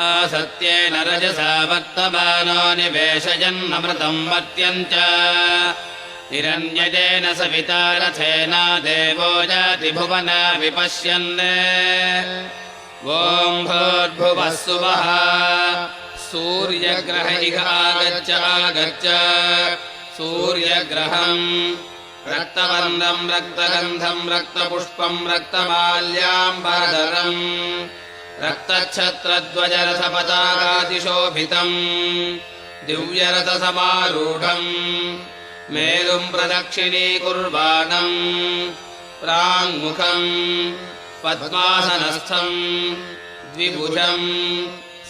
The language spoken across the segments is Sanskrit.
असत्येन रजसा वर्तमानो निवेशयन्नमृतं मर्त्यञ्च हिरण्यजेन सविता रथेन देवो जाति भुवना विपश्यन् ॐ भूर्भुवः सुवः सूर्यग्रह इह आगच्छ सूर्यग्रहम् रक्तवर्णं रक्तगन्धं रक्तपुष्पं रक्तमाल्याम्बरधरम् रक्तच्छत्रध्वजरथपताकातिशोभितम् दिव्यरथसमारूढम् मेरुं प्रदक्षिणीकुर्वाणम् प्राङ्मुखम् पद्मासनस्थम् द्विभुजम्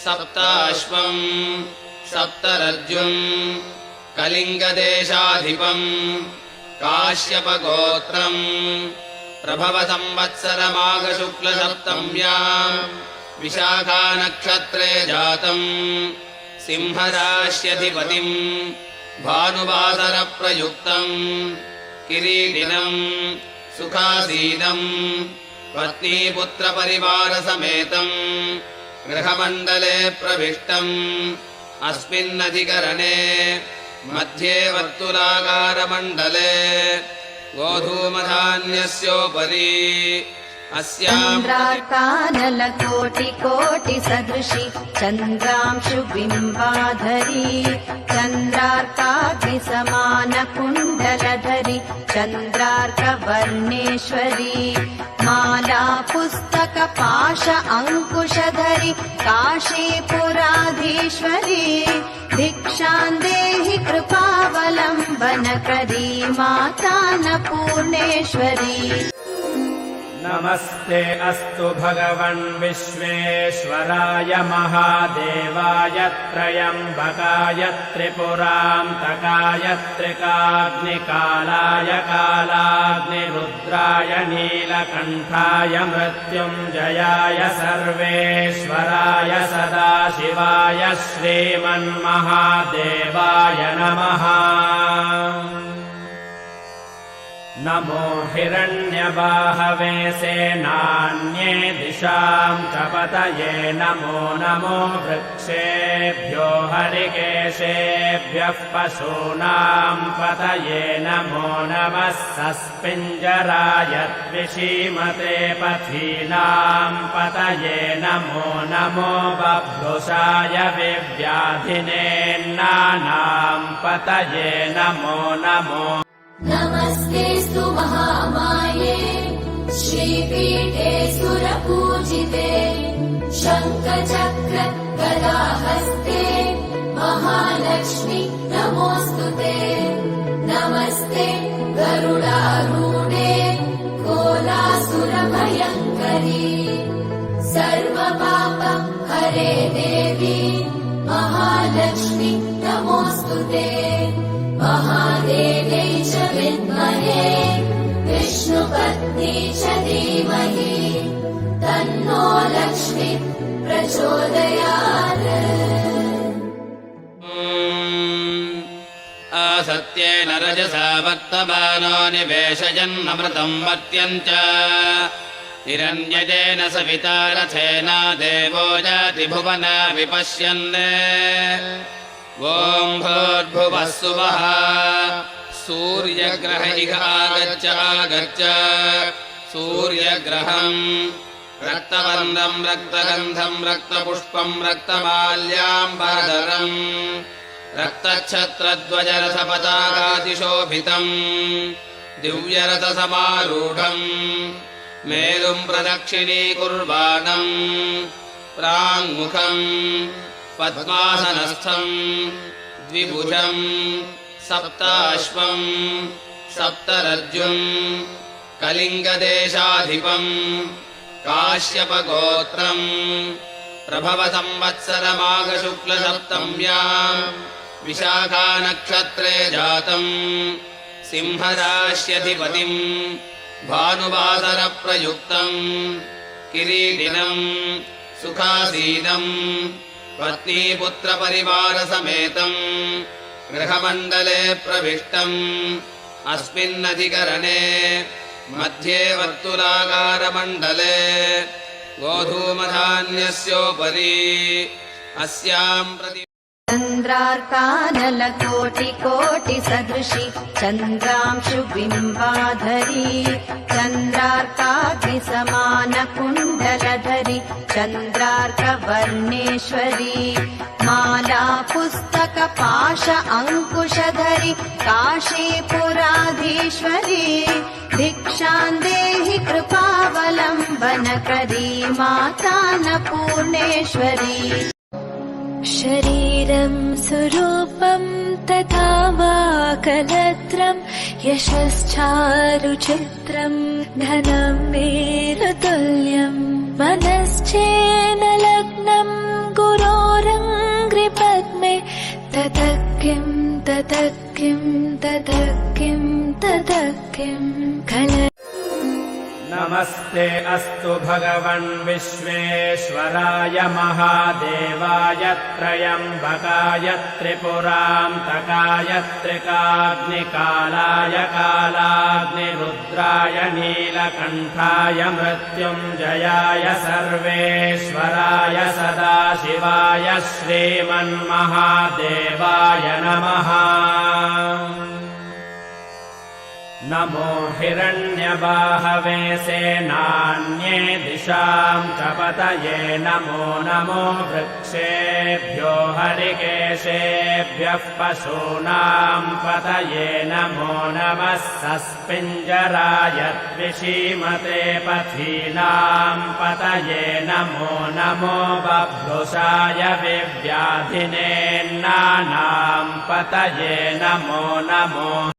सप्ताश्वम् सप्तरज्जुम् कलिङ्गदेशाधिपम् काश्यपगोत्रम् प्रभवसंवत्सरमाघशुक्लसप्तम्याम् विशाखानक्षत्रे जातम् सिंहराश्यधिपतिम् भानुवासरप्रयुक्तम् किरीटिनम् सुखासीनम् पत्नीपुत्रपरिवारसमेतम् गृहमण्डले प्रविष्टम् अस्मिन्नधिकरणे मध्ये वर्तुलाकारमण्डले गोधूमधान्यस्योपरि चन्द्रार्कानलकोटिकोटिसदृशि चन्द्रांशुबिम्बाधरी चन्द्रार्काग्निसमानकुण्डलधरि चन्द्रार्कवर्णेश्वरी माला पुस्तकपाश अङ्कुशधरि काशीपुराधीश्वरी भिक्षां देहि कृपावलम्बनकरी माता अन्नपूर्णेश्वरी। नमस्ते अस्तु भगवन् विश्वेश्वराय महादेवाय त्र्यम्बकाय त्रिपुरान्तकाय त्रिकाग्निकालाय कालाग्निरुद्राय नीलकण्ठाय मृत्युञ्जयाय सर्वेश्वराय सदाशिवाय श्रीमन्महादेवाय नमः। नमो हिरण्यबाहवे सेनान्ये दिशां च पतये नमो नमो वृक्षेभ्यो हरिकेशेभ्यः पशूनां पतये नमो नमः सस्पिञ्जराय द्विषीमते पथीनां पतये नमो नमो बभ्रुषाय विव्याधिनेन्नानां पतये नमो नमो। नमस्तेऽस्तु महामाये श्रीपीठे सुरपूजिते शङ्खचक्र गदाहस्ते महालक्ष्मी नमोऽस्तुते। नमस्ते गरुडारूढे कोलासुरभयङ्करी सर्वपाप हरे देवी महालक्ष्मी नमोऽस्तुते। महादेव्यै च विद्महे विष्णुपत्नी च धीमहि तन्नो लक्ष्मी प्रचोदयात्। असत्येन रजसा वर्तमानो निवेशयन्नमृतं मर्त्यञ्च हिरण्यजेन सविता रथेन देवो जाति भुवना विपश्यन् ॐ भूर्भुवः सुवः सूर्यग्रह इह आगच्छ सूर्यग्रहम् रक्तवर्णं रक्तगन्धं रक्तपुष्पं रक्तमाल्याम्बरधरम् रक्तच्छत्रध्वजरथपताकातिशोभितम् दिव्यरथसमारूढम् मेरुं प्रदक्षिणीकुर्वाणम् प्राङ्मुखम् पद्मासनस्थम् द्विभुजम् सप्ताश्वम् सप्तरज्जुम् कलिङ्गदेशाधिपम् काश्यपगोत्रम् प्रभवसंवत्सरमाघशुक्लसप्तम्याम् विशाखानक्षत्रे जातम् सिंहराश्यधिपतिम् भानुवासरप्रयुक्तम् किरीटिनम् सुखासीनम् पत्नीपुत्रपरिवारसमेतम् गृहमण्डले प्रविष्टम् अस्मिन्नधिकरणे मध्ये वर्तुलाकारमण्डले गोधूमधान्यस्योपरि अस्याम् प्रति चन्द्रार्कानलकोटिकोटिसदृशि चन्द्रांशुबिम्बाधरी चन्द्रार्काग्निसमानकुण्डलधरि चन्द्रार्कवर्णेश्वरी माला पुस्तकपाश अङ्कुशधरि काशीपुराधीश्वरी भिक्षां देहि कृपावलम्बनकरी माता अन्नपूर्णेश्वरी शरीरं सुरूपं तथा वा कलत्रं यशश्चारुचित्रं धनं मेरुतुल्यं मनश्चेन लग्नं गुरोरङ्घ्रिपद्मे ततः किं ततः किं ततः किं ततः किं नमस्ते अस्तु भगवन् विश्वेश्वराय महादेवाय त्र्यम्बकाय त्रिपुरान्तकाय त्रिकाग्निकालाय कालाग्निरुद्राय नीलकण्ठाय मृत्युञ्जयाय सर्वेश्वराय सदाशिवाय श्रीमन्महादेवाय नमः। नमो हिरण्यबाहवे सेनान्ये दिशां च पतये नमो नमो वृक्षेभ्यो हरिकेशेभ्यः पशूनां पतये नमो नमः सस्पिञ्जराय द्विषीमते पथीनां पतये नमो नमो बभ्रुषाय विव्याधिनेन्नानां पतये नमो नमो